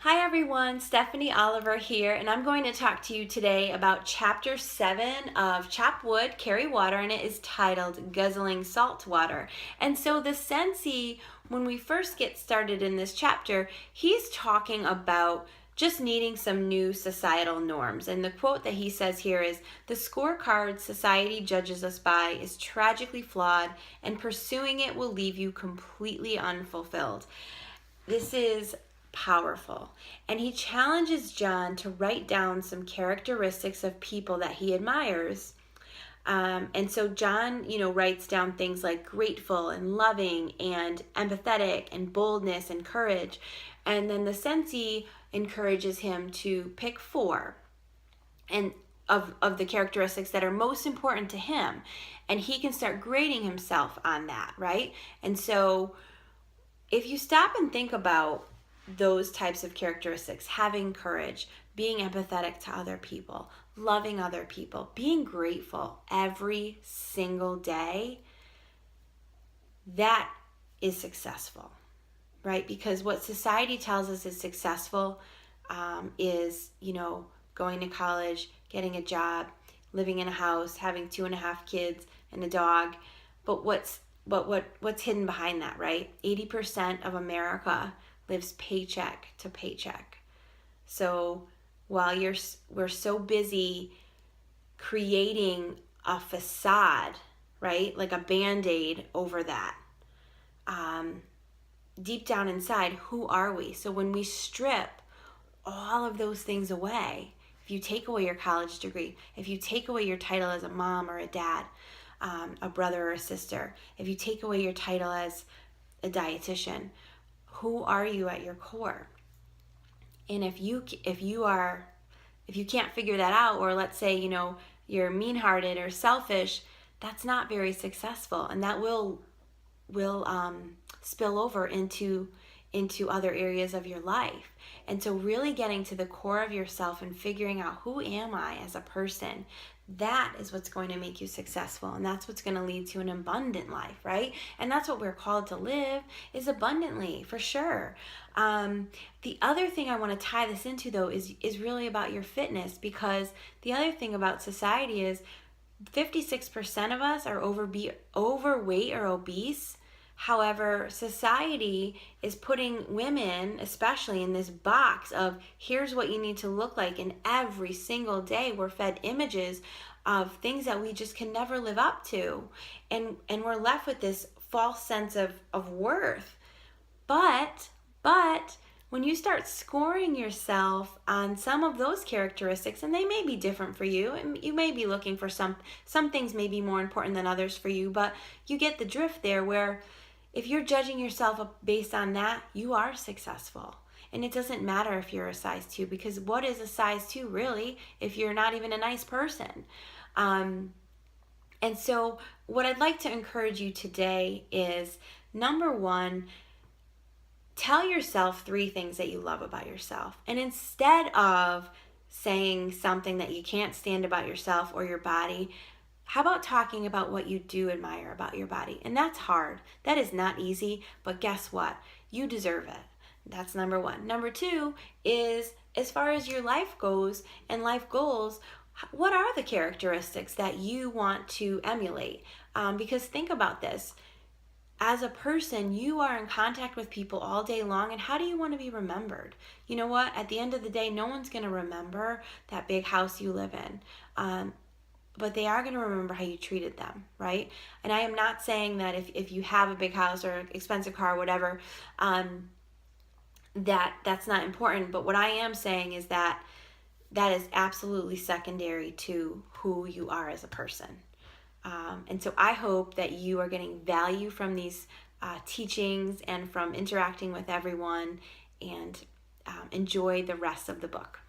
Hi everyone, Stephanie Oliver here, and I'm going to talk to you today about Chapter 7 of Chop Wood, Carry Water, and it is titled Guzzling Salt Water. And so the sensei, when we first get started in this chapter, he's talking about just needing some new societal norms. And the quote that he says here is, "The scorecard society judges us by is tragically flawed, and pursuing it will leave you completely unfulfilled." This is powerful. And he challenges John to write down some characteristics of people that he admires. And so John, writes down things like grateful and loving and empathetic and boldness and courage. And then the sensei encourages him to pick four and of the characteristics that are most important to him. And he can start grading himself on that, right? And so if you stop and think about those types of characteristics, having courage, being empathetic to other people, loving other people, being grateful every single day, that is successful, right? Because what society tells us is successful is, going to college, getting a job, living in a house, having 2.5 kids and a dog. But what's hidden behind that, right? 80% of America lives paycheck to paycheck. So while we're so busy creating a facade, right, like a Band-Aid over that, deep down inside, who are we? So when we strip all of those things away, if you take away your college degree, if you take away your title as a mom or a dad, a brother or a sister, if you take away your title as a dietitian, who are you at your core? And if you can't figure that out, or let's say you're mean-hearted or selfish, that's not very successful, and that will spill over into other areas of your life. And so really getting to the core of yourself and figuring out, who am I as a person, that is what's going to make you successful, and that's what's going to lead to an abundant life, right? And that's what we're called to live, is abundantly, for sure. The other thing I want to tie this into, though, is really about your fitness, because the other thing about society is 56% of us are overweight or obese. However, society is putting women, especially, in this box of, here's what you need to look like, and every single day we're fed images of things that we just can never live up to, and we're left with this false sense of worth. But when you start scoring yourself on some of those characteristics, and they may be different for you, and you may be looking for some things may be more important than others for you, but you get the drift there, where if you're judging yourself based on that, you are successful. And it doesn't matter if you're a size 2, because what is a size 2 really if you're not even a nice person? And so what I'd like to encourage you today is, number one, tell yourself 3 things that you love about yourself. And instead of saying something that you can't stand about yourself or your body, how about talking about what you do admire about your body? And that's hard. That is not easy, but guess what? You deserve it. That's number 1. Number 2 is, as far as your life goes and life goals, what are the characteristics that you want to emulate? Because think about this. As a person, you are in contact with people all day long, and how do you want to be remembered? You know what? At the end of the day, no one's going to remember that big house you live in. But they are going to remember how you treated them, right? And I am not saying that if you have a big house or expensive car or whatever, that's not important. But what I am saying is that is absolutely secondary to who you are as a person. And so I hope that you are getting value from these teachings and from interacting with everyone, and enjoy the rest of the book.